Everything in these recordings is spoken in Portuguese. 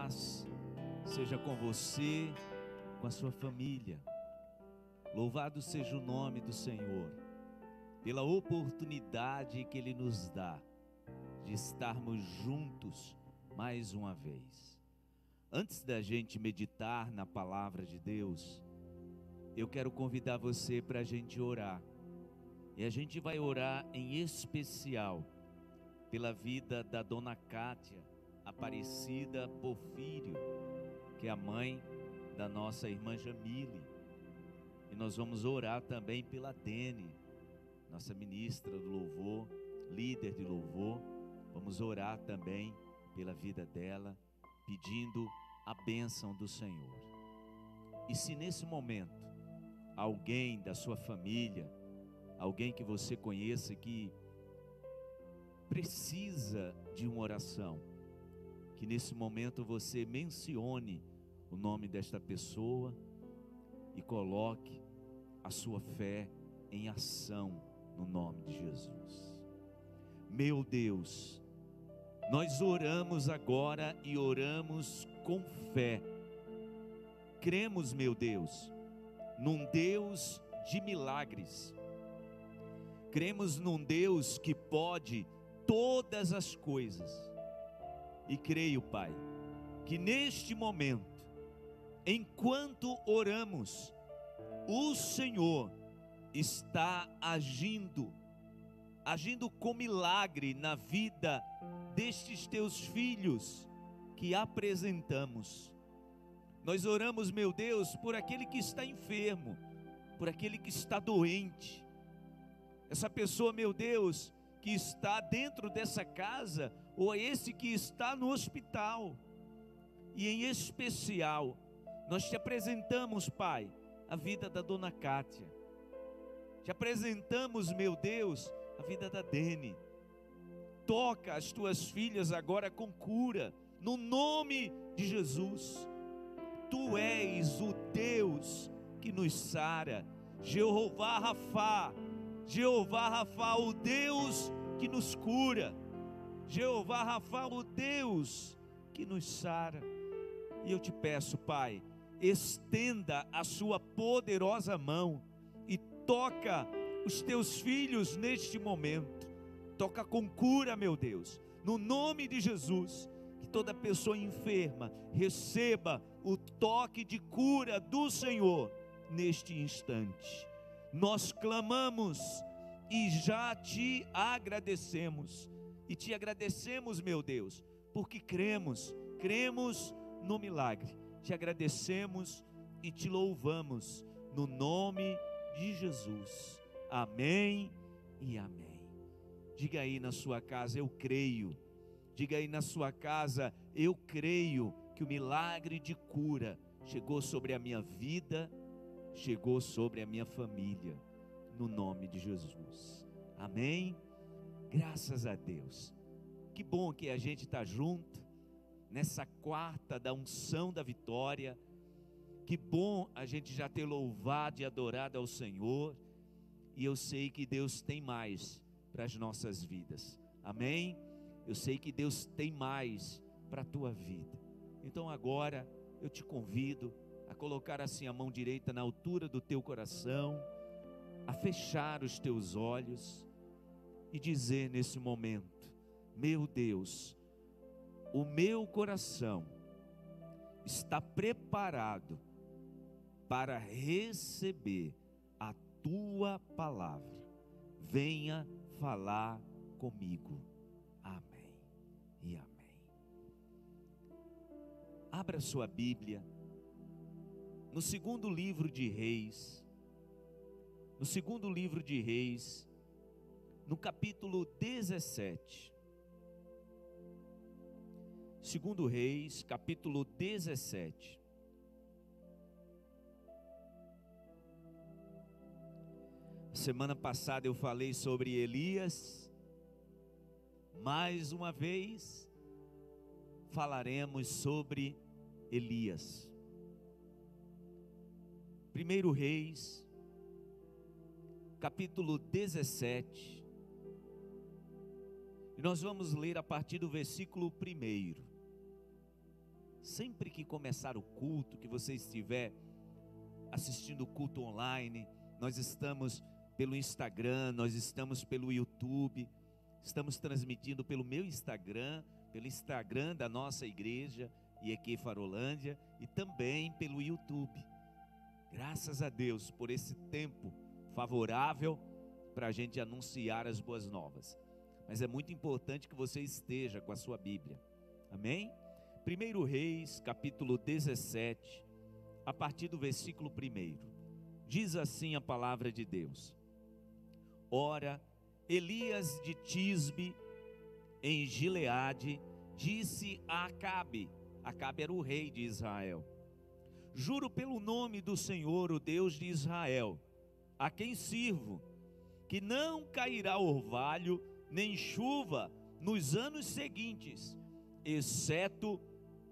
paz seja com você, com a sua família. Louvado seja o nome do Senhor, pela oportunidade que Ele nos dá de estarmos juntos mais uma vez. Antes da gente meditar na palavra de Deus, eu quero convidar você para a gente orar. E a gente vai orar em especial pela vida da dona Kátia Aparecida Porfírio, que é a mãe da nossa irmã Jamile. E nós vamos orar também pela Dene, nossa ministra do louvor, líder de louvor. Vamos orar também pela vida dela, pedindo a bênção do Senhor. E se nesse momento alguém da sua família, alguém que você conheça que precisa de uma oração, que nesse momento você mencione o nome desta pessoa e coloque a sua fé em ação no nome de Jesus. Meu Deus, nós oramos agora e oramos com fé. Cremos, meu Deus, num Deus de milagres. Cremos num Deus que pode todas as coisas. E creio, Pai, que neste momento, enquanto oramos, o Senhor está agindo com milagre na vida destes teus filhos que apresentamos. Nós oramos, meu Deus, por aquele que está enfermo, por aquele que está doente. Essa pessoa, meu Deus, que está dentro dessa casa, ou esse que está no hospital. E em especial, nós te apresentamos, Pai, a vida da dona Kátia. Te apresentamos, meu Deus, a vida da Dene. Toca as tuas filhas agora com cura, no nome de Jesus. Tu és o Deus que nos sara, Jeová Rafá, o Deus que nos cura, Jeová Rafá, o Deus que nos sara. E eu te peço, Pai, estenda a sua poderosa mão e toca os teus filhos neste momento. Toca com cura, meu Deus, no nome de Jesus. Que toda pessoa enferma receba o toque de cura do Senhor neste instante. Nós clamamos e já te agradecemos. E te agradecemos, meu Deus, porque cremos no milagre. Te agradecemos e te louvamos no nome de Jesus. Amém e amém. Diga aí na sua casa, eu creio. Diga aí na sua casa, eu creio que o milagre de cura chegou sobre a minha vida, chegou sobre a minha família, no nome de Jesus. Amém? Graças a Deus. Que bom que a gente está junto nessa quarta da unção da vitória. Que bom a gente já ter louvado e adorado ao Senhor. E eu sei que Deus tem mais para as nossas vidas. Amém? Eu sei que Deus tem mais para a tua vida. Então agora eu te convido a colocar assim a mão direita na altura do teu coração, a fechar os teus olhos e dizer nesse momento: meu Deus, o meu coração está preparado para receber a tua palavra. Venha falar comigo. Amém e amém. Abra sua Bíblia no segundo livro de Reis. No segundo livro de Reis, no capítulo 17. Segundo Reis, capítulo 17. Semana passada eu falei sobre Elias. Mais uma vez falaremos sobre Elias. 1 Reis, capítulo 17. E nós vamos ler a partir do versículo 1. sempre que começar o culto, que você estiver assistindo o culto online, nós estamos pelo Instagram, nós estamos pelo YouTube, estamos transmitindo pelo meu Instagram, pelo Instagram da nossa igreja, IEQ Farolândia, e também pelo YouTube. Graças a Deus por esse tempo favorável para a gente anunciar as boas novas. Mas é muito importante que você esteja com a sua Bíblia. Amém? 1 Reis, capítulo 17, a partir do versículo 1. Diz assim a palavra de Deus: Ora, Elias de Tisbe, em Gileade, disse a Acabe, Acabe era o rei de Israel: Juro pelo nome do Senhor, o Deus de Israel, a quem sirvo, que não cairá orvalho nem chuva nos anos seguintes, exceto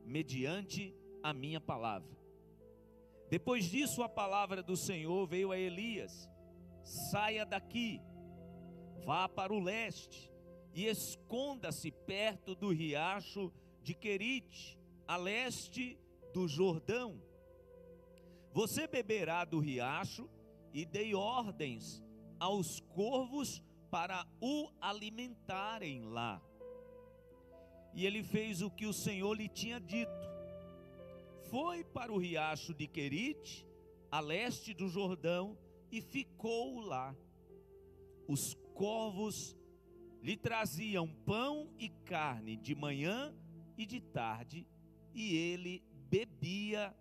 mediante a minha palavra. Depois disso, a palavra do Senhor veio a Elias: Saia daqui, vá para o leste e esconda-se perto do riacho de Querite, a leste do Jordão. Você beberá do riacho, e dei ordens aos corvos para o alimentarem lá. E ele fez o que o Senhor lhe tinha dito. Foi para o riacho de Querite, a leste do Jordão, e ficou lá. Os corvos lhe traziam pão e carne de manhã e de tarde, e ele bebia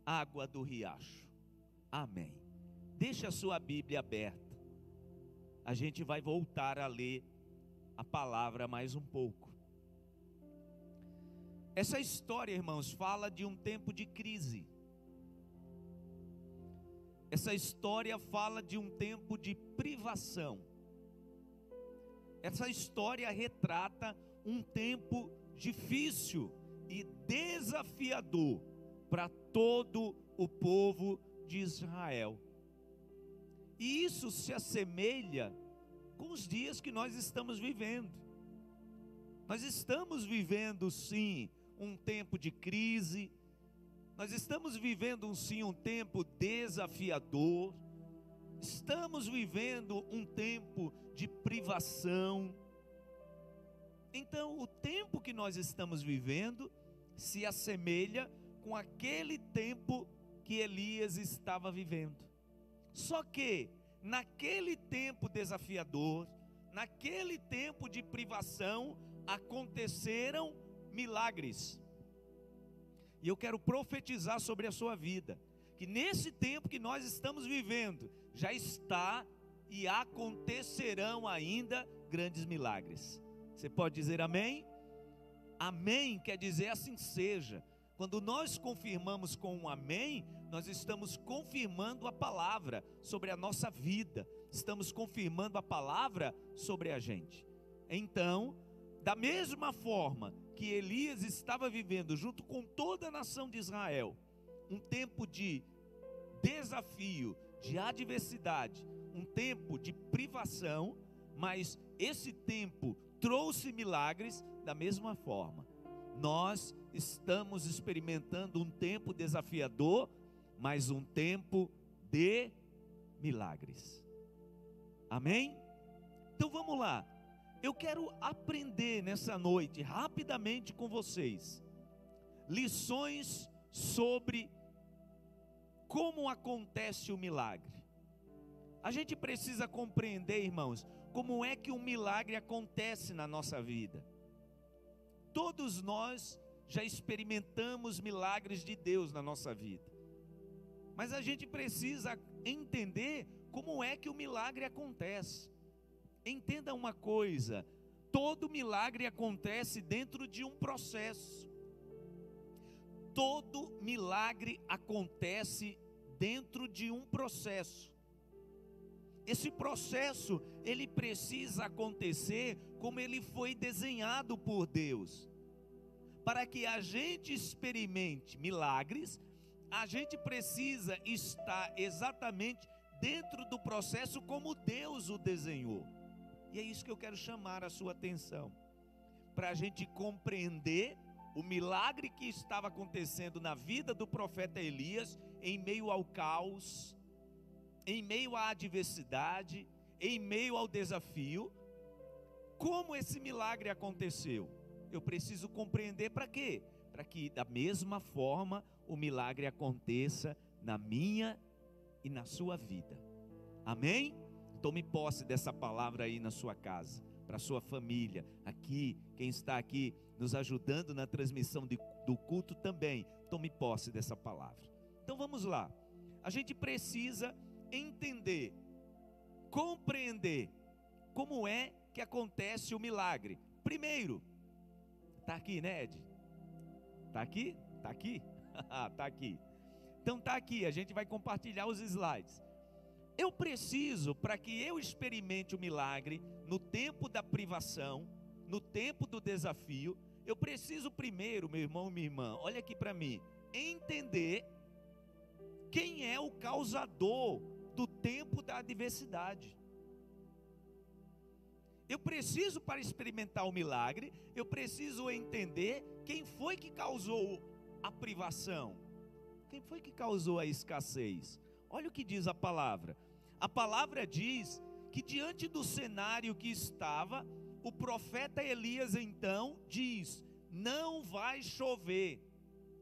água do riacho. Amém. Deixa a sua Bíblia aberta. A gente vai voltar a ler a palavra mais um pouco. Essa história, irmãos, fala de um tempo de crise. Essa história fala de um tempo de privação. Essa história retrata um tempo difícil e desafiador para todo o povo de Israel. E isso se assemelha com os dias que nós estamos vivendo. Nós estamos vivendo sim um tempo de crise. Nós estamos vivendo sim um tempo desafiador. Estamos vivendo um tempo de privação. Então, o tempo que nós estamos vivendo se assemelha com aquele tempo que Elias estava vivendo. Só que, naquele tempo desafiador, naquele tempo de privação, aconteceram milagres. E eu quero profetizar sobre a sua vida, que nesse tempo que nós estamos vivendo, já está e acontecerão ainda grandes milagres. Você pode dizer amém? Amém quer dizer assim seja. Quando nós confirmamos com um amém, nós estamos confirmando a palavra sobre a nossa vida, estamos confirmando a palavra sobre a gente. Então, da mesma forma que Elias estava vivendo junto com toda a nação de Israel, um tempo de desafio, de adversidade, um tempo de privação, mas esse tempo trouxe milagres. Da mesma forma, nós estamos experimentando um tempo desafiador, mas um tempo de milagres. Amém? Então vamos lá. Eu quero aprender nessa noite, rapidamente com vocês, lições sobre como acontece o milagre. A gente precisa compreender, irmãos, como é que um milagre acontece na nossa vida. Todos nós já experimentamos milagres de Deus na nossa vida, mas a gente precisa entender como é que o milagre acontece. Entenda uma coisa: todo milagre acontece dentro de um processo. Todo milagre acontece dentro de um processo. Esse processo, ele precisa acontecer como ele foi desenhado por Deus. Para que a gente experimente milagres, a gente precisa estar exatamente dentro do processo como Deus o desenhou. E é isso que eu quero chamar a sua atenção, para a gente compreender o milagre que estava acontecendo na vida do profeta Elias, em meio ao caos, em meio à adversidade, em meio ao desafio. Como esse milagre aconteceu? Eu preciso compreender para quê? Para que da mesma forma o milagre aconteça na minha e na sua vida. Amém? Tome posse dessa palavra aí na sua casa, para a sua família, aqui, quem está aqui nos ajudando na transmissão do culto também, tome posse dessa palavra. Então vamos lá, a gente precisa entender, compreender como é que acontece o milagre. Primeiro, está aqui, né, Ed? Está aqui? Está aqui? Está aqui. Então está aqui, a gente vai compartilhar os slides. Eu preciso, para que eu experimente o milagre, no tempo da privação, no tempo do desafio, eu preciso primeiro, meu irmão e minha irmã, olha aqui para mim, entender quem é o causador do tempo da adversidade. Eu preciso, para experimentar o milagre, eu preciso entender quem foi que causou a privação, quem foi que causou a escassez. Olha o que diz a palavra. A palavra diz que diante do cenário que estava, o profeta Elias então diz: não vai chover.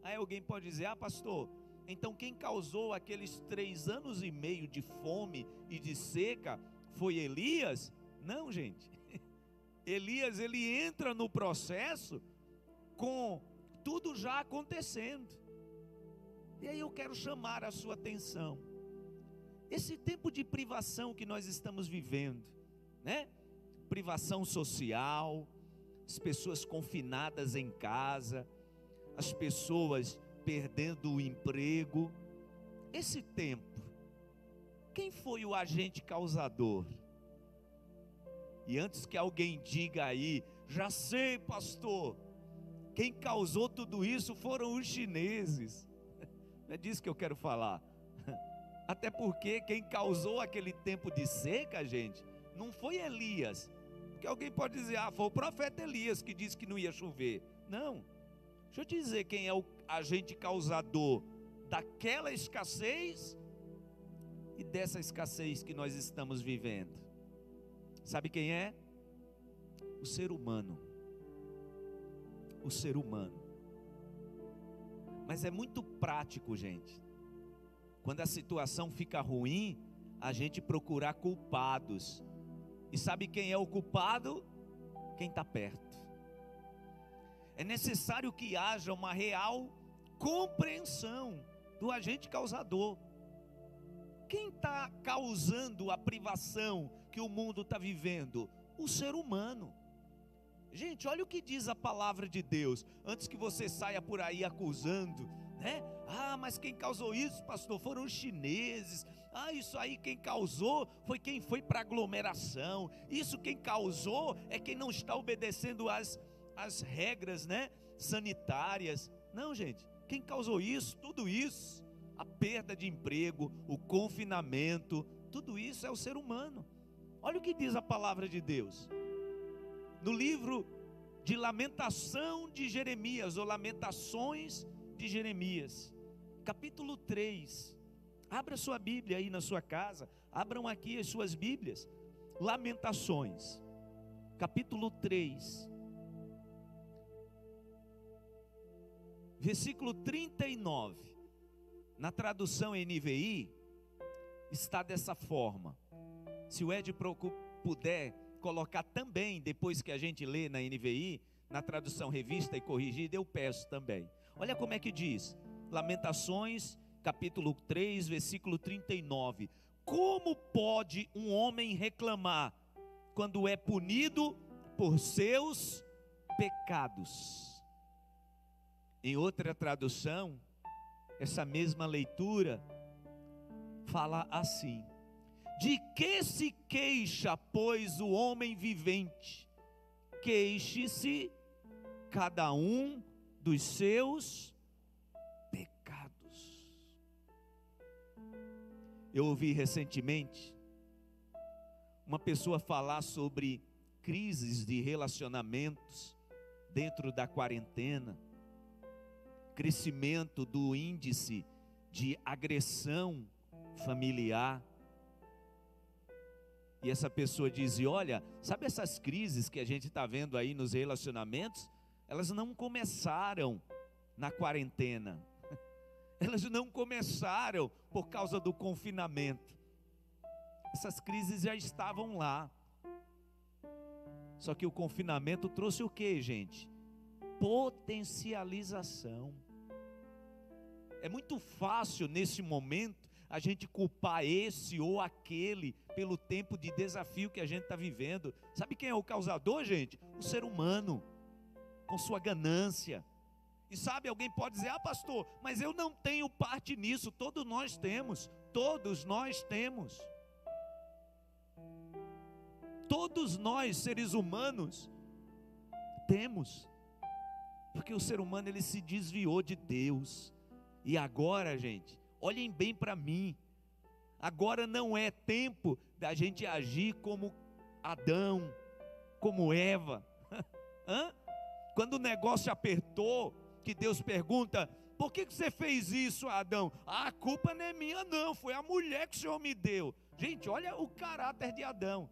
Aí alguém pode dizer: pastor, então quem causou aqueles 3 anos e meio de fome e de seca foi Elias? Não, gente. Elias, ele entra no processo com tudo já acontecendo. E aí eu quero chamar a sua atenção. Esse tempo de privação que nós estamos vivendo, né? Privação social, as pessoas confinadas em casa, as pessoas perdendo o emprego. Esse tempo, quem foi o agente causador? E antes que alguém diga aí: já sei, pastor, quem causou tudo isso foram os chineses. Não é disso que eu quero falar. Até porque quem causou aquele tempo de seca, gente, não foi Elias. Porque alguém pode dizer: foi o profeta Elias que disse que não ia chover. Não. Deixa eu te dizer quem é o agente causador daquela escassez e dessa escassez que nós estamos vivendo. Sabe quem é? O ser humano. O ser humano. Mas é muito prático, gente. Quando a situação fica ruim, a gente procurar culpados. E sabe quem é o culpado? Quem está perto. É necessário que haja uma real compreensão do agente causador. Quem está causando a privação que o mundo está vivendo? O ser humano. Gente, olha o que diz a palavra de Deus. Antes que você saia por aí acusando, né? Mas quem causou isso, pastor, foram os chineses. Isso aí quem causou foi quem foi para aglomeração. Isso quem causou é quem não está obedecendo as regras, né, sanitárias. Não, gente, quem causou isso, tudo isso, a perda de emprego, o confinamento, tudo isso é o ser humano. Olha o que diz a palavra de Deus. No livro de Lamentação de Jeremias, ou Lamentações de Jeremias, capítulo 3, abra sua Bíblia aí na sua casa, abram aqui as suas Bíblias, Lamentações, capítulo 3, versículo 39, na tradução NVI, está dessa forma. Se o Ed puder colocar também, depois que a gente lê na NVI, na tradução revista e corrigida, eu peço também. Olha como é que diz, Lamentações, capítulo 3, versículo 39. Como pode um homem reclamar quando é punido por seus pecados? Em outra tradução, essa mesma leitura fala assim: de que se queixa, pois, o homem vivente? Queixe-se cada um dos seus pecados. Eu ouvi recentemente uma pessoa falar sobre crises de relacionamentos dentro da quarentena. crescimento do índice de agressão familiar. E essa pessoa diz: olha, sabe essas crises que a gente está vendo aí nos relacionamentos? Elas não começaram na quarentena. Elas não começaram por causa do confinamento. Essas crises já estavam lá. Só que o confinamento trouxe o quê, gente? Potencialização. É muito fácil nesse momento a gente culpar esse ou aquele pelo tempo de desafio que a gente está vivendo. Sabe quem é o causador, gente? O ser humano, com sua ganância. E sabe, alguém pode dizer: ah, pastor, mas eu não tenho parte nisso. Todos nós temos. Todos nós temos. Todos nós, seres humanos, temos. Porque o ser humano, ele se desviou de Deus. E agora, gente, olhem bem para mim. Agora não é tempo da gente agir como Adão, como Eva. Quando o negócio apertou, que Deus pergunta: por que você fez isso, Adão? Ah, a culpa não é minha não, foi a mulher que o Senhor me deu. Gente, olha o caráter de Adão.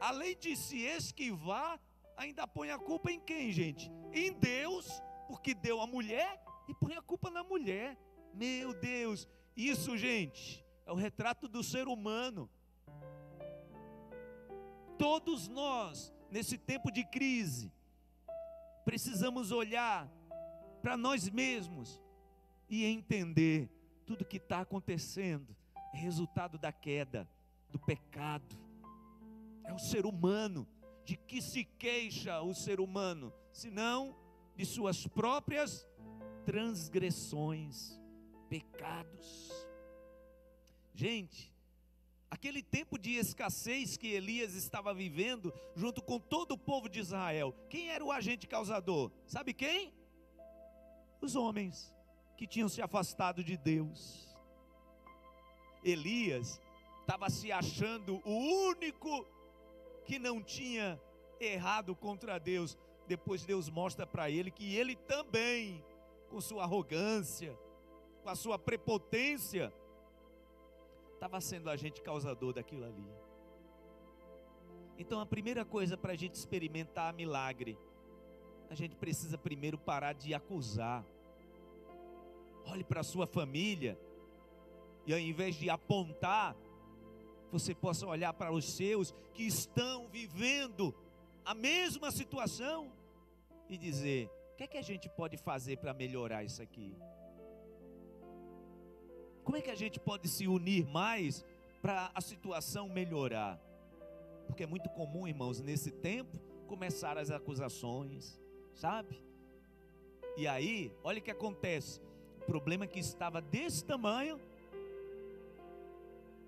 Além de se esquivar, ainda põe a culpa em quem, gente? Em Deus, porque deu a mulher, e põe a culpa na mulher. Meu Deus, isso, gente, é o retrato do ser humano. Todos nós, nesse tempo de crise, precisamos olhar para nós mesmos e entender: tudo que está acontecendo é resultado da queda, do pecado. É o ser humano. De que se queixa o ser humano? Senão de suas próprias transgressões, pecados. Gente, aquele tempo de escassez que Elias estava vivendo, junto com todo o povo de Israel, quem era o agente causador? Sabe quem? Os homens que tinham se afastado de Deus. Elias estava se achando o único que não tinha errado contra Deus. Depois Deus mostra para ele que ele também, com sua arrogância, com a sua prepotência, estava sendo agente causador daquilo ali. Então a primeira coisa para a gente experimentar milagre, a gente precisa primeiro parar de acusar. Olhe para a sua família, e ao invés de apontar, você possa olhar para os seus que estão vivendo a mesma situação e dizer: o que é que a gente pode fazer para melhorar isso aqui? Como é que a gente pode se unir mais para a situação melhorar? Porque é muito comum, irmãos, nesse tempo, começar as acusações, sabe? E aí, olha o que acontece: o problema que estava desse tamanho,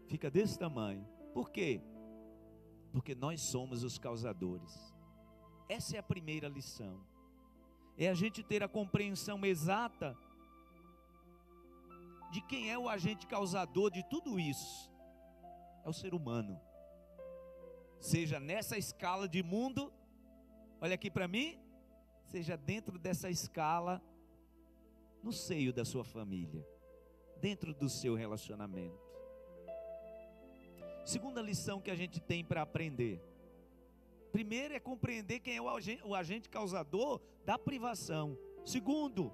fica desse tamanho. Por quê? Porque nós somos os causadores. Essa é a primeira lição. É a gente ter a compreensão exata de quem é o agente causador de tudo isso. É o ser humano. Seja nessa escala de mundo, olha aqui para mim, seja dentro dessa escala, no seio da sua família, dentro do seu relacionamento. Segunda lição que a gente tem para aprender. Primeiro é compreender quem é o agente causador da privação. Segundo,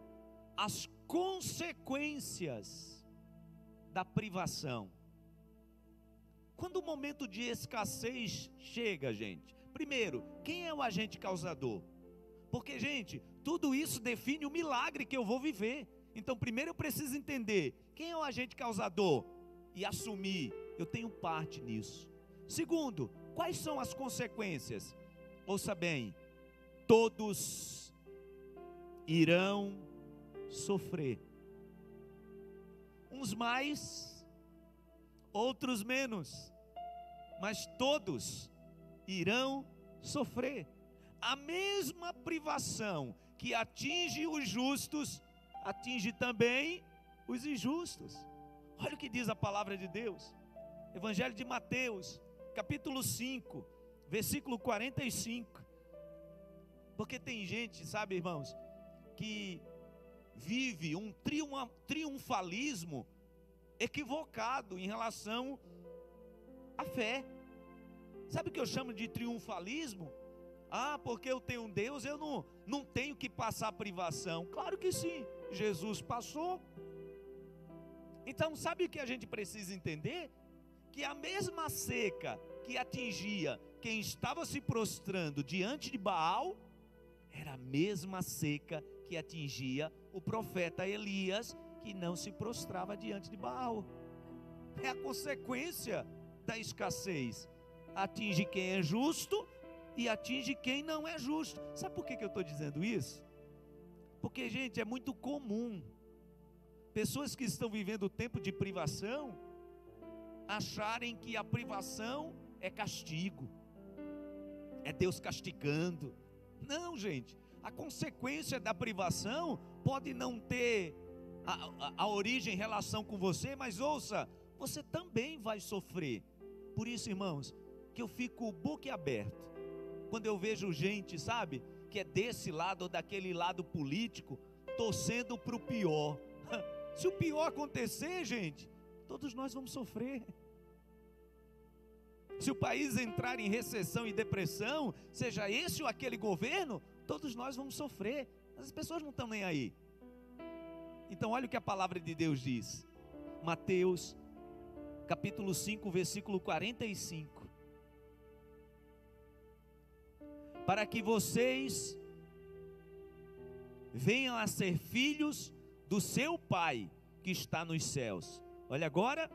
as consequências da privação. Quando o momento de escassez chega, gente, primeiro, quem é o agente causador? Porque, gente, tudo isso define o milagre que eu vou viver. Então, primeiro eu preciso entender quem é o agente causador e assumir: eu tenho parte nisso. Segundo, quais são as consequências? Ouça bem: todos irão sofrer. Uns mais, outros menos, mas todos irão sofrer. A mesma privação que atinge os justos, atinge também os injustos. Olha o que diz a palavra de Deus. Evangelho de Mateus, capítulo 5, versículo 45. Porque tem gente, sabe, irmãos, que vive um triunfalismo equivocado em relação à fé. Sabe o que eu chamo de triunfalismo? Porque eu tenho um Deus, eu não tenho que passar privação. Claro que sim, Jesus passou. Então sabe o que a gente precisa entender? Que a mesma seca que atingia quem estava se prostrando diante de Baal, era a mesma seca que atingia o profeta Elias, que não se prostrava diante de Baal. É a consequência da escassez. Atinge quem é justo e atinge quem não é justo. Sabe por que eu estou dizendo isso? Porque, gente, é muito comum pessoas que estão vivendo o tempo de privação acharem que a privação é castigo, é Deus castigando. Não, gente, a consequência da privação pode não ter a origem em relação com você, mas ouça, você também vai sofrer. Por isso, irmãos, que eu fico boquiaberto quando eu vejo gente, sabe, que é desse lado ou daquele lado político, torcendo para o pior. Se o pior acontecer, gente, todos nós vamos sofrer. Se o país entrar em recessão e depressão, seja esse ou aquele governo, todos nós vamos sofrer. As pessoas não estão nem aí. Então olha o que a palavra de Deus diz. Mateus, capítulo 5, versículo 45. Para que vocês venham a ser filhos do seu Pai que está nos céus. Olha agora,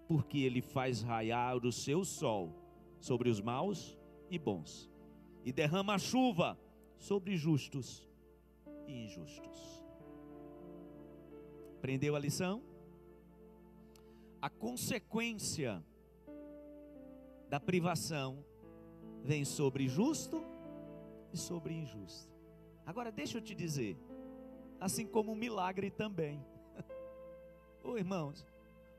porque Ele faz raiar o seu sol sobre os maus e bons, e derrama a chuva sobre justos e injustos. Aprendeu a lição? A consequência da privação vem sobre justo e sobre injusto. Agora deixa eu te dizer, assim como um milagre também. Irmãos,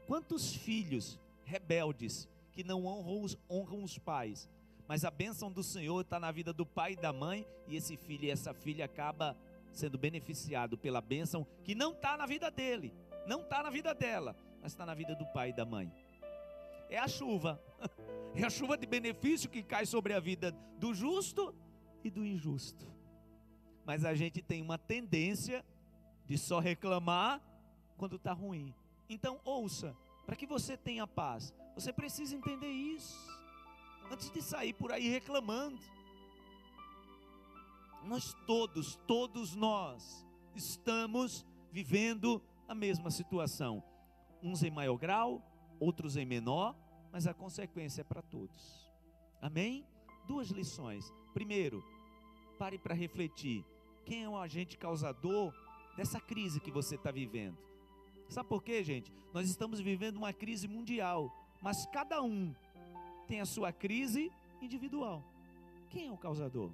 quantos filhos rebeldes que não honram os pais, mas a bênção do Senhor está na vida do pai e da mãe, e esse filho e essa filha acaba sendo beneficiado pela bênção que não está na vida dele, não está na vida dela, mas está na vida do pai e da mãe. É a chuva, é a chuva de benefício que cai sobre a vida do justo e do injusto. Mas a gente tem uma tendência de só reclamar quando está ruim. Então ouça, para que você tenha paz, você precisa entender isso, antes de sair por aí reclamando. Nós todos nós, estamos vivendo a mesma situação, uns em maior grau, outros em menor, mas a consequência é para todos. Amém? Duas lições. Primeiro, pare para refletir, quem é o agente causador dessa crise que você está vivendo? Sabe por quê, gente? Nós estamos vivendo uma crise mundial, mas cada um tem a sua crise individual. Quem é o causador?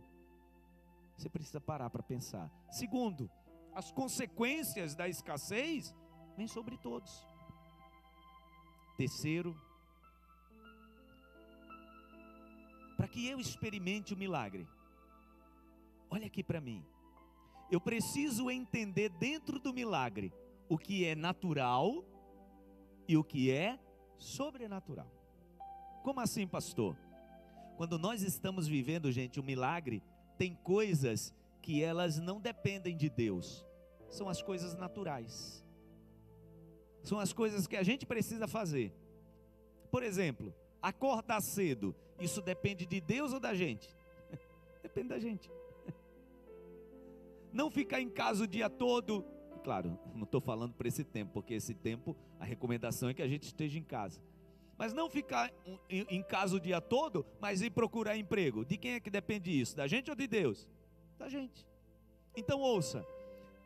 Você precisa parar para pensar. Segundo, as consequências da escassez vêm sobre todos. Terceiro, para que eu experimente o milagre, olha aqui para mim, eu preciso entender dentro do milagre o que é natural e o que é sobrenatural. Como assim, pastor? Quando nós estamos vivendo, gente, um milagre, tem coisas que elas não dependem de Deus, são as coisas naturais, são as coisas que a gente precisa fazer. Por exemplo, acordar cedo, isso depende de Deus ou da gente? Depende da gente. Não ficar em casa o dia todo, claro, não estou falando para esse tempo, porque esse tempo a recomendação é que a gente esteja em casa. Mas não ficar em casa o dia todo, mas ir procurar emprego. De quem é que depende isso? Da gente ou de Deus? Da gente. Então ouça,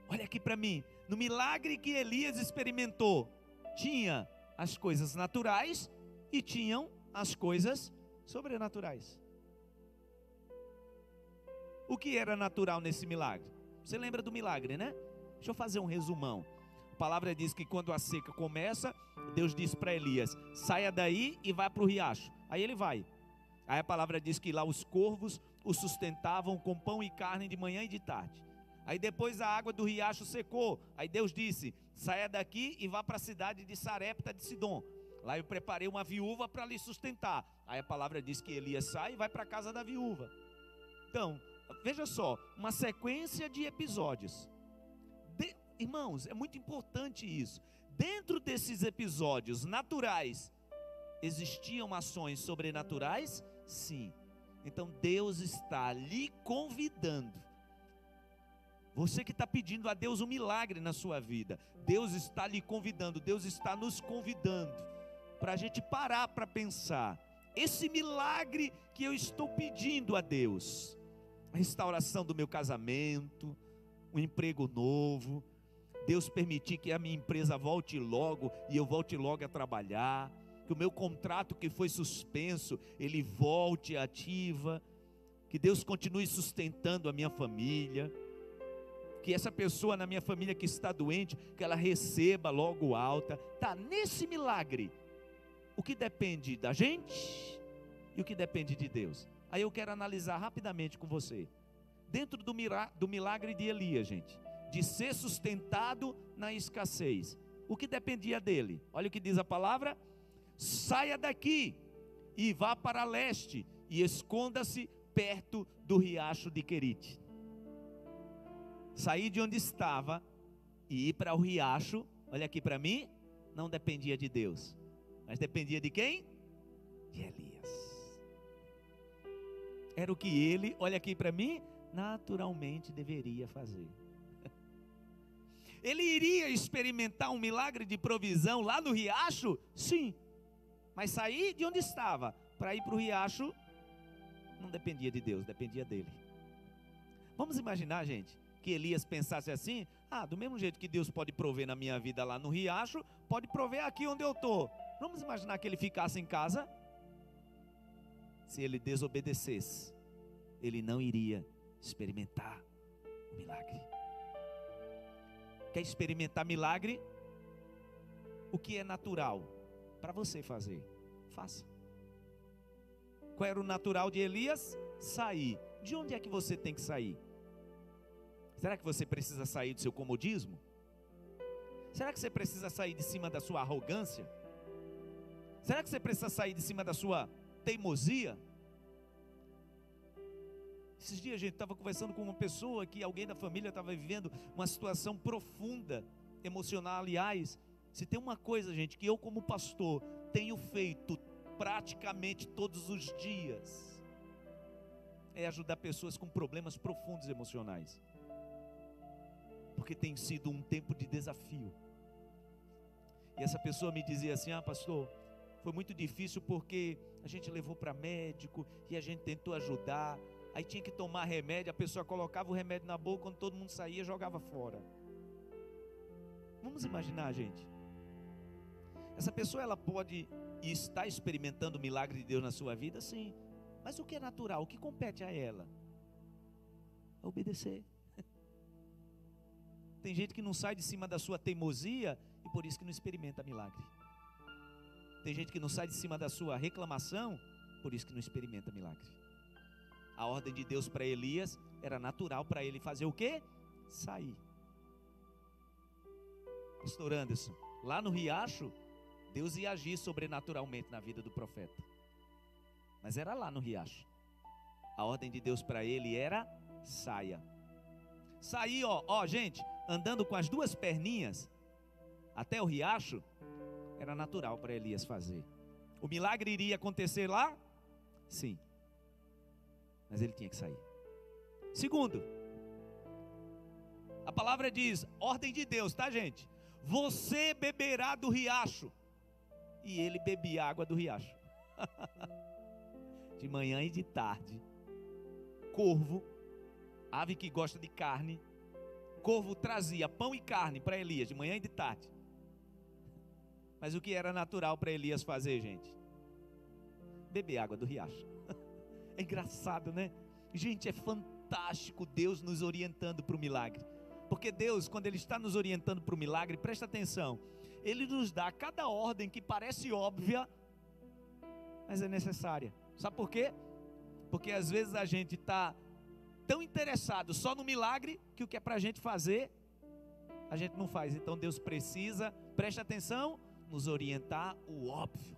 olha aqui para mim, no milagre que Elias experimentou, tinha as coisas naturais e tinham as coisas sobrenaturais. O que era natural nesse milagre? Você lembra do milagre, né? Deixa eu fazer um resumão. A palavra diz que quando a seca começa, Deus diz para Elias, saia daí e vá para o riacho. Aí ele vai. Aí a palavra diz que lá os corvos o sustentavam com pão e carne de manhã e de tarde. Aí depois a água do riacho secou. Aí Deus disse: saia daqui e vá para a cidade de Sarepta de Sidom. Lá eu preparei uma viúva para lhe sustentar. Aí a palavra diz que Elias sai e vai para a casa da viúva. Então, veja só, uma sequência de episódios. Irmãos, é muito importante isso. Dentro desses episódios naturais, existiam ações sobrenaturais? Sim. Então Deus está lhe convidando. Você que está pedindo a Deus um milagre na sua vida, Deus está lhe convidando, Deus está nos convidando para a gente parar para pensar. Esse milagre que eu estou pedindo a Deus, a restauração do meu casamento, um emprego novo, Deus permitir que a minha empresa volte logo e eu volte logo a trabalhar, que o meu contrato que foi suspenso, ele volte ativa, que Deus continue sustentando a minha família, que essa pessoa na minha família que está doente, que ela receba logo alta. Tá, nesse milagre, o que depende da gente e o que depende de Deus. Aí eu quero analisar rapidamente com você. Dentro do milagre de Elias, gente, de ser sustentado na escassez, o que dependia dele? Olha o que diz a palavra: saia daqui e vá para leste e esconda-se perto do riacho de Querite. Sair de onde estava e ir para o riacho, olha aqui para mim, não dependia de Deus, mas dependia de quem? De Elias. Era o que ele, olha aqui para mim, naturalmente deveria fazer. Ele iria experimentar um milagre de provisão lá no riacho? Sim. Mas sair de onde estava para ir para o riacho não dependia de Deus, dependia dele. Vamos imaginar, gente, que Elias pensasse assim: do mesmo jeito que Deus pode prover na minha vida lá no riacho, pode prover aqui onde eu estou. Vamos imaginar que ele ficasse em casa? Se ele desobedecesse, ele não iria experimentar o milagre. Quer experimentar milagre? O que é natural para você fazer? Faça. Qual era o natural de Elias? Sair. De onde é que você tem que sair? Será que você precisa sair do seu comodismo? Será que você precisa sair de cima da sua arrogância? Será que você precisa sair de cima da sua teimosia? Esses dias a gente estava conversando com uma pessoa que alguém da família estava vivendo uma situação profunda, emocional. Aliás, se tem uma coisa, gente, que eu como pastor tenho feito praticamente todos os dias, é ajudar pessoas com problemas profundos emocionais. Porque tem sido um tempo de desafio. E essa pessoa me dizia assim: pastor, foi muito difícil porque a gente levou para médico e a gente tentou ajudar. Aí tinha que tomar remédio, a pessoa colocava o remédio na boca, quando todo mundo saía, jogava fora. Vamos imaginar, gente. Essa pessoa, ela pode estar experimentando o milagre de Deus na sua vida, sim. Mas o que é natural, o que compete a ela? É obedecer. Tem gente que não sai de cima da sua teimosia e por isso que não experimenta milagre. Tem gente que não sai de cima da sua reclamação, por isso que não experimenta milagre. A ordem de Deus para Elias era natural para ele fazer o quê? Sair. Pastor Anderson, lá no riacho, Deus ia agir sobrenaturalmente na vida do profeta. Mas era lá no riacho. A ordem de Deus para ele era: saia. Sair, gente, andando com as duas perninhas até o riacho, era natural para Elias fazer. O milagre iria acontecer lá? Sim. Mas ele tinha que sair. Segundo, a palavra diz, ordem de Deus, tá, gente? Você beberá do riacho. E ele bebia água do riacho. De manhã e de tarde. Corvo, ave que gosta de carne, corvo trazia pão e carne para Elias de manhã e de tarde. Mas o que era natural para Elias fazer, gente? Beber água do riacho. É engraçado, né? Gente, é fantástico Deus nos orientando para o milagre. Porque Deus, quando Ele está nos orientando para o milagre, presta atenção, Ele nos dá cada ordem que parece óbvia, mas é necessária. Sabe por quê? Porque às vezes a gente está tão interessados só no milagre, que o que é para a gente fazer, a gente não faz. Então Deus precisa, preste atenção, nos orientar o óbvio.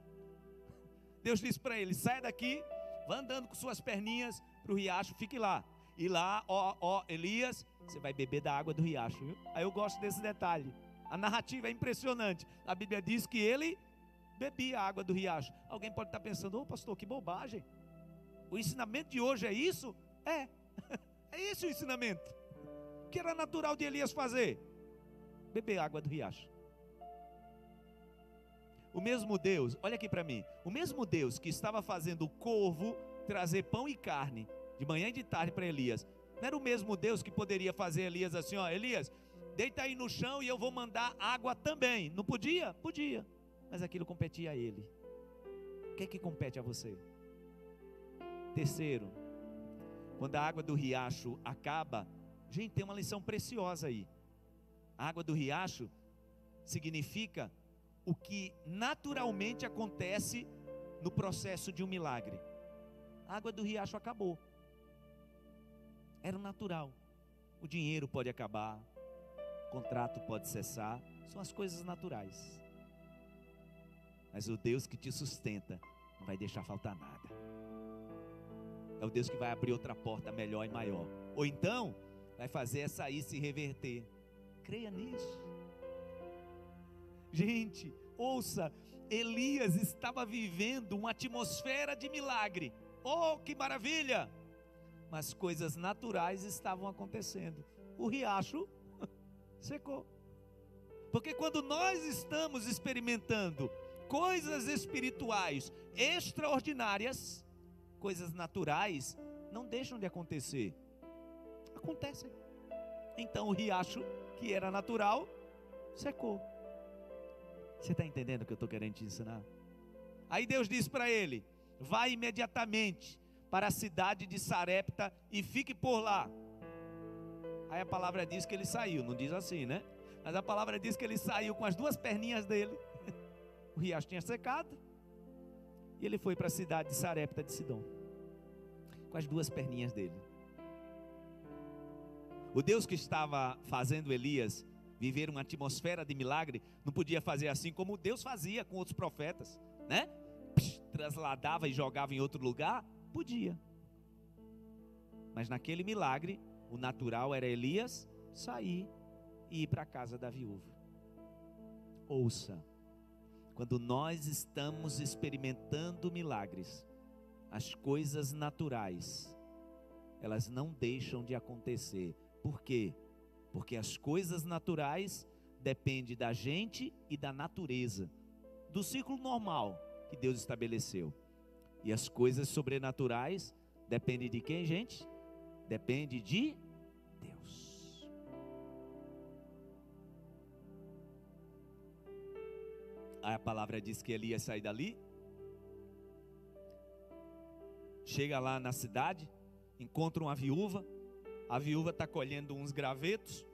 Deus disse para ele: sai daqui, vá andando com suas perninhas para o riacho, fique lá. E lá, ó, Elias, você vai beber da água do riacho, viu? Aí eu gosto desse detalhe. A narrativa é impressionante. A Bíblia diz que ele bebia a água do riacho. Alguém pode estar pensando: ô pastor, que bobagem. O ensinamento de hoje é isso? É. É esse o ensinamento. O que era natural de Elias fazer? Beber água do riacho. O mesmo Deus, olha aqui para mim, o mesmo Deus que estava fazendo o corvo trazer pão e carne de manhã e de tarde para Elias, não era o mesmo Deus que poderia fazer Elias assim: ó, Elias, deita aí no chão e eu vou mandar água também? Não podia? Podia, mas aquilo competia a ele. O que é que compete a você? Terceiro, quando a água do riacho acaba, gente, tem uma lição preciosa aí. A água do riacho significa o que naturalmente acontece no processo de um milagre. A água do riacho acabou. Era o natural. O dinheiro pode acabar, o contrato pode cessar, são as coisas naturais. Mas o Deus que te sustenta não vai deixar faltar nada. É o Deus que vai abrir outra porta melhor e maior. Ou então, vai fazer essa aí se reverter. Creia nisso. Gente, ouça, Elias estava vivendo uma atmosfera de milagre. Oh, que maravilha! Mas coisas naturais estavam acontecendo. O riacho secou. Porque quando nós estamos experimentando coisas espirituais extraordinárias, coisas naturais não deixam de acontecer. Acontecem. Então o riacho, que era natural, secou. Você está entendendo o que eu estou querendo te ensinar? Aí Deus disse para ele: vai imediatamente para a cidade de Sarepta e fique por lá. Aí a palavra diz que ele saiu, não diz assim, né? Mas a palavra diz que ele saiu com as duas perninhas dele. O riacho tinha secado. E ele foi para a cidade de Sarepta de Sidom, com as duas perninhas dele. O Deus que estava fazendo Elias viver uma atmosfera de milagre, não podia fazer assim como Deus fazia com outros profetas, né? Trasladava e jogava em outro lugar? Podia. Mas naquele milagre, o natural era Elias sair e ir para a casa da viúva. Ouça, quando nós estamos experimentando milagres, as coisas naturais, elas não deixam de acontecer. Por quê? Porque as coisas naturais dependem da gente e da natureza, do ciclo normal que Deus estabeleceu. E as coisas sobrenaturais dependem de quem, gente? Depende de Deus. Aí a palavra diz que Elias sai dali, chega lá na cidade, encontra uma viúva. A viúva está colhendo uns gravetos.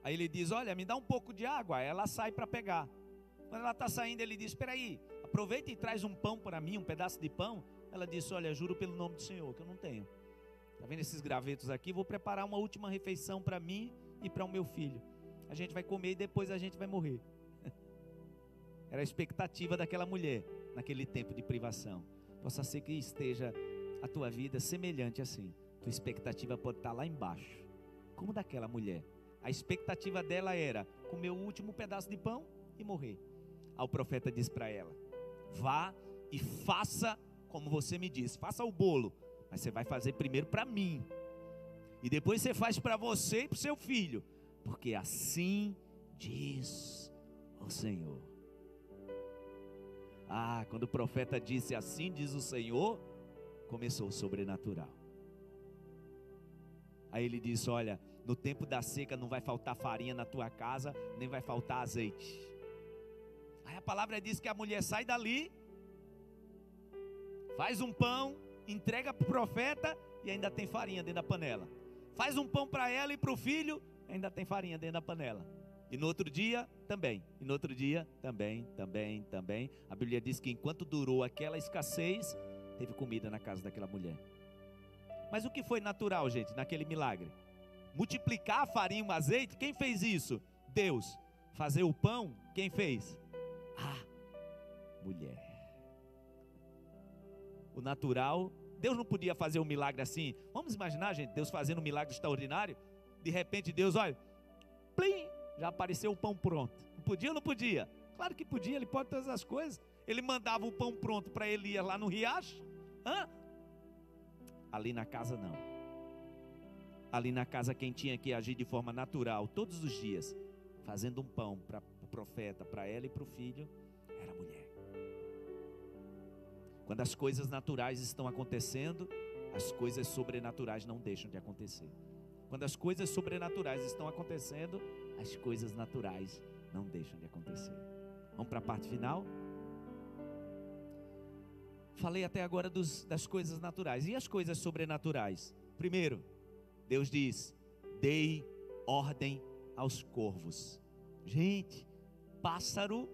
Aí ele diz: olha, me dá um pouco de água. Aí ela sai para pegar. Quando ela está saindo, ele diz: espera aí, aproveita e traz um pão para mim, um pedaço de pão. Ela disse: olha, juro pelo nome do Senhor que eu não tenho. Está vendo esses gravetos aqui? Vou preparar uma última refeição para mim e para o meu filho. A gente vai comer e depois a gente vai morrer. Era a expectativa daquela mulher naquele tempo de privação. Possa ser que esteja a tua vida semelhante assim. Tua expectativa pode estar lá embaixo, como daquela mulher. A expectativa dela era comer o último pedaço de pão e morrer. Aí o profeta diz para ela: vá e faça como você me disse, faça o bolo, mas você vai fazer primeiro para mim, e depois você faz para você e para o seu filho, porque assim diz o Senhor. Ah, quando o profeta disse assim diz o Senhor, começou o sobrenatural. Aí ele disse: olha, no tempo da seca não vai faltar farinha na tua casa, nem vai faltar azeite. Aí a palavra diz que a mulher sai dali, faz um pão, entrega para o profeta e ainda tem farinha dentro da panela. Faz um pão para ela e para o filho, ainda tem farinha dentro da panela. E no outro dia também, e no outro dia também. A Bíblia diz que enquanto durou aquela escassez, teve comida na casa daquela mulher. Mas o que foi natural, gente, naquele milagre? Multiplicar a farinha e o azeite, quem fez isso? Deus. Fazer o pão, quem fez? Mulher. O natural, Deus não podia fazer um milagre assim. Vamos imaginar, gente, Deus fazendo um milagre extraordinário. De repente Deus, olha, plim, já apareceu o pão pronto. Não podia ou não podia? Claro que podia, ele pode todas as coisas. Ele mandava o pão pronto para Elias lá no riacho. Ali na casa não. Ali na casa quem tinha que agir de forma natural, todos os dias, fazendo um pão para o profeta, para ela e para o filho, era a mulher. Quando as coisas naturais estão acontecendo, as coisas sobrenaturais não deixam de acontecer. Quando as coisas sobrenaturais estão acontecendo, as coisas naturais não deixam de acontecer. Vamos para a parte final? Falei até agora das coisas naturais. E as coisas sobrenaturais? Primeiro, Deus diz: dei ordem aos corvos. Gente, pássaro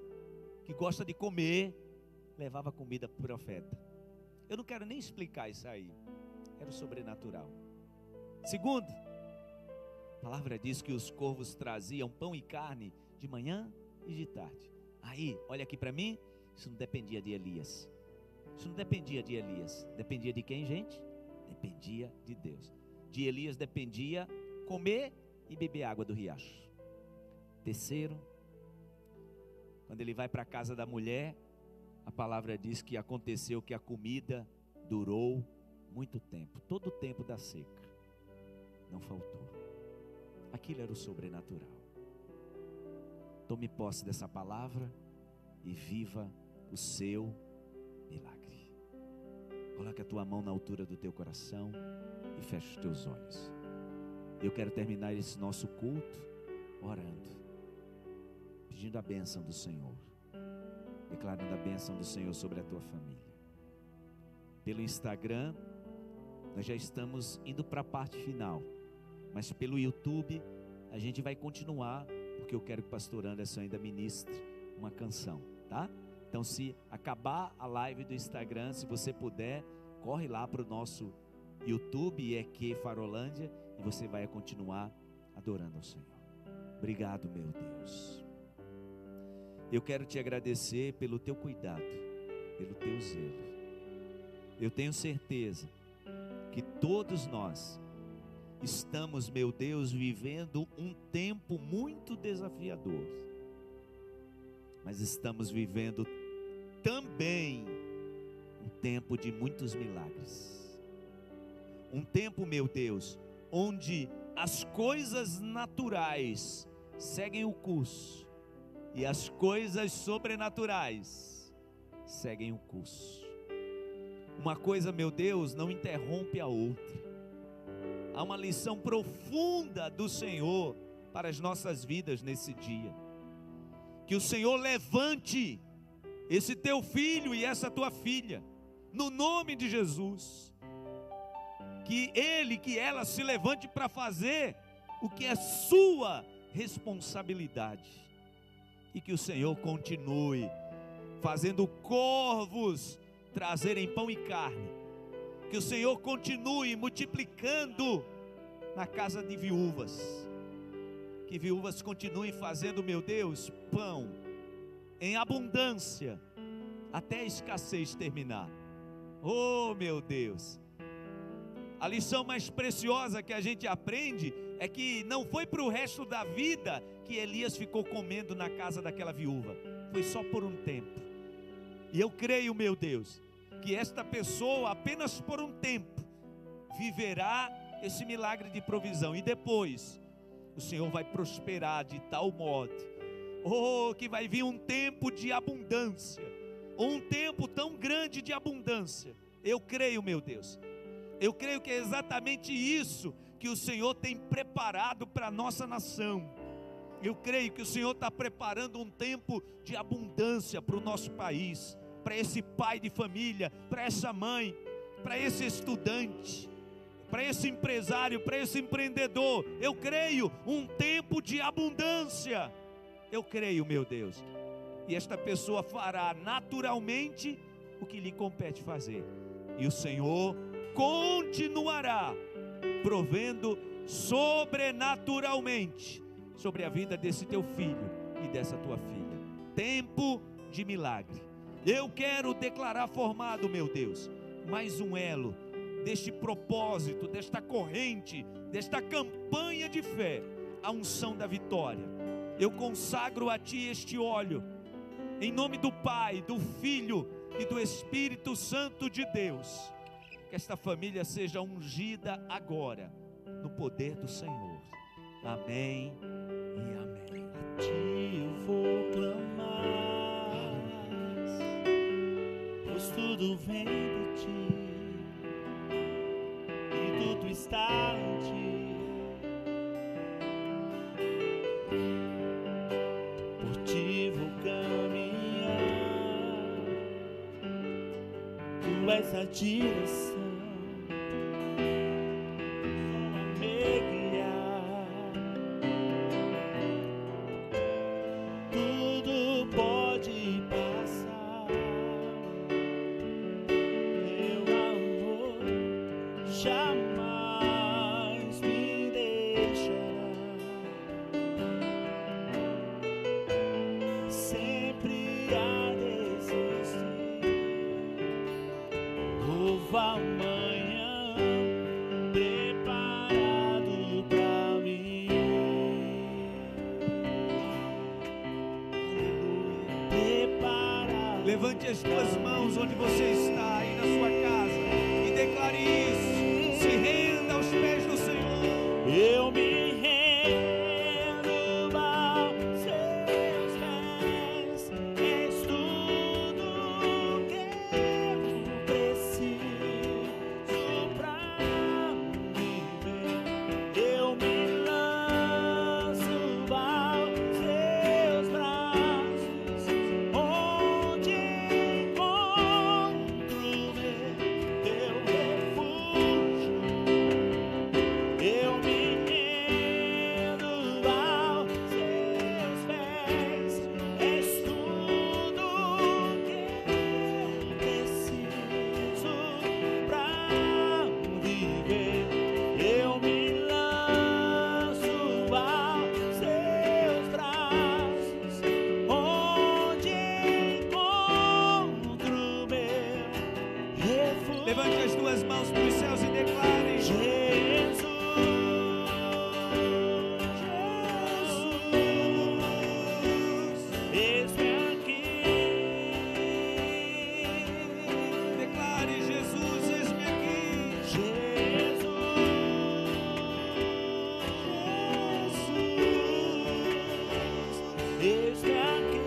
que gosta de comer, levava comida para o profeta. Eu não quero nem explicar isso aí. Era o sobrenatural. Segundo, a palavra diz que os corvos traziam pão e carne de manhã e de tarde. Aí, olha aqui para mim, isso não dependia de Elias. Isso não dependia de Elias. Dependia de quem, gente? Dependia de Deus. De Elias dependia comer e beber água do riacho. Terceiro, quando ele vai para a casa da mulher, a palavra diz que aconteceu que a comida durou muito tempo. Todo o tempo da seca. Não faltou. Aquilo era o sobrenatural. Tome posse dessa palavra e viva o seu milagre. Coloque a tua mão na altura do teu coração e feche os teus olhos. Eu quero terminar esse nosso culto orando, pedindo a bênção do Senhor, declarando a bênção do Senhor sobre a tua família. Pelo Instagram, nós já estamos indo para a parte final, mas pelo YouTube a gente vai continuar, porque eu quero que o pastor Anderson ainda ministre uma canção, tá? Então, se acabar a live do Instagram, se você puder, corre lá para o nosso YouTube, EQ Farolândia, e você vai continuar adorando ao Senhor. Obrigado, meu Deus. Eu quero te agradecer pelo teu cuidado, pelo teu zelo. Eu tenho certeza que todos nós estamos, meu Deus, vivendo um tempo muito desafiador, mas estamos vivendo também um tempo de muitos milagres. Um tempo, meu Deus, onde as coisas naturais seguem o curso e as coisas sobrenaturais seguem o curso. Uma coisa, meu Deus, não interrompe a outra. Há uma lição profunda do Senhor para as nossas vidas nesse dia. Que o Senhor levante esse teu filho e essa tua filha, no nome de Jesus. Que ele, que ela se levante para fazer o que é sua responsabilidade. E que o Senhor continue fazendo corvos trazerem pão e carne. Que o Senhor continue multiplicando na casa de viúvas. Que viúvas continuem fazendo, meu Deus, pão em abundância, até a escassez terminar. Oh, meu Deus. A lição mais preciosa que a gente aprende é que não foi para o resto da vida que Elias ficou comendo na casa daquela viúva. Foi só por um tempo. E eu creio, meu Deus, que esta pessoa apenas por um tempo viverá esse milagre de provisão. E depois o Senhor vai prosperar de tal modo, que vai vir um tempo de abundância, um tempo tão grande de abundância. Eu creio, meu Deus, eu creio que é exatamente isso que o Senhor tem preparado para a nossa nação. Eu creio que o Senhor está preparando um tempo de abundância para o nosso país, para esse pai de família, para essa mãe, para esse estudante, para esse empresário, para esse empreendedor. Eu creio um tempo de abundância. Eu creio, meu Deus, e esta pessoa fará naturalmente o que lhe compete fazer, e o Senhor continuará provendo sobrenaturalmente sobre a vida desse teu filho e dessa tua filha. Tempo de milagre. Eu quero declarar formado, meu Deus, mais um elo deste propósito, desta corrente, desta campanha de fé, a unção da vitória. Eu consagro a Ti este óleo, em nome do Pai, do Filho e do Espírito Santo de Deus. Que esta família seja ungida agora, no poder do Senhor. Amém e amém. A Ti eu vou clamar, pois tudo vem de Ti e tudo está em Ti. Por Ti vou caminhar, Tu és a direção. Levante as tuas mãos onde você está, aí na sua casa, e declare isso. Se renda aos pés do Senhor. Eu me rendo aos Seus pés. És tudo que eu preciso pra viver. Eu me lanço aos Seus braços, onde encontro meu refúgio. Eu me rendo aos Seus pés. És tudo que eu preciso pra viver. Eu me lanço aos Seus braços, onde encontro meu refúgio. Levante as duas mãos para os céus e declare: Jesus, eis-me aqui. declare, Jesus, eis-me aqui. Jesus, eis-me aqui.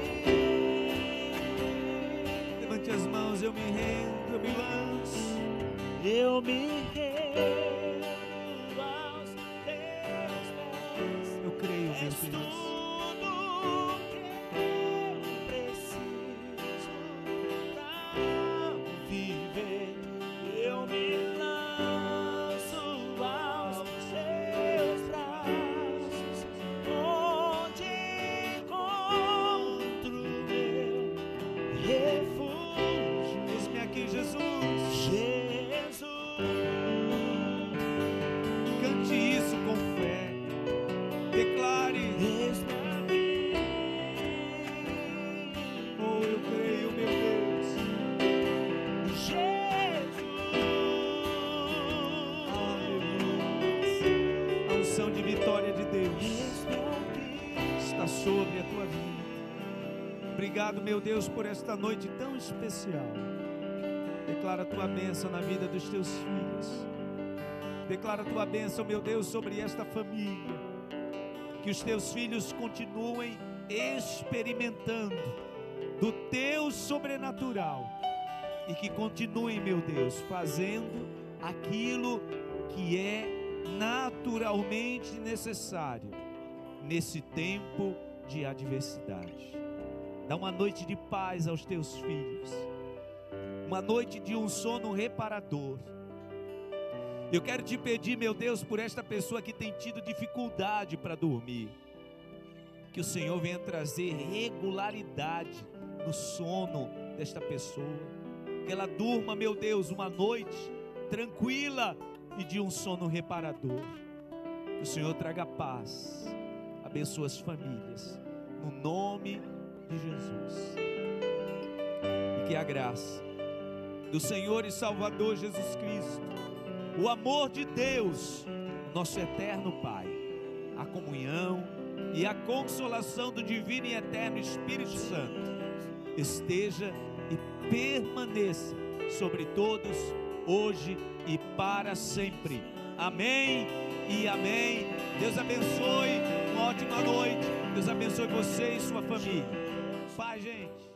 Levante as mãos, eu me rendo, eu me lanço. Eu me rendo aos Teus pés. Eu creio, meu És Deus. tudo que eu preciso pra viver. Eu me lanço aos Seus braços, onde encontro meu refúgio. Eis-me aqui, Jesus. Cante isso com fé. Declare: oh, eu creio, meu Deus. A unção de vitória de Deus está sobre a tua vida. Obrigado, meu Deus, por esta noite tão especial. Declara a tua bênção na vida dos teus filhos. Declara a tua bênção, meu Deus, sobre esta família. Que os teus filhos continuem experimentando do teu sobrenatural. E que continuem, meu Deus, fazendo aquilo que é naturalmente necessário nesse tempo de adversidade. Dá uma noite de paz aos teus filhos. Uma noite de um sono reparador. Eu quero te pedir, meu Deus, por esta pessoa que tem tido dificuldade para dormir, que o Senhor venha trazer regularidade no sono desta pessoa, que ela durma, meu Deus, uma noite tranquila e de um sono reparador. Que o Senhor traga paz, abençoe as famílias, no nome de Jesus. E que a graça do Senhor e Salvador Jesus Cristo, o amor de Deus, nosso eterno Pai, a comunhão e a consolação do divino e eterno Espírito Santo esteja e permaneça sobre todos, hoje e para sempre. Amém e amém. Deus abençoe, uma ótima noite. Deus abençoe você e sua família. Paz, gente.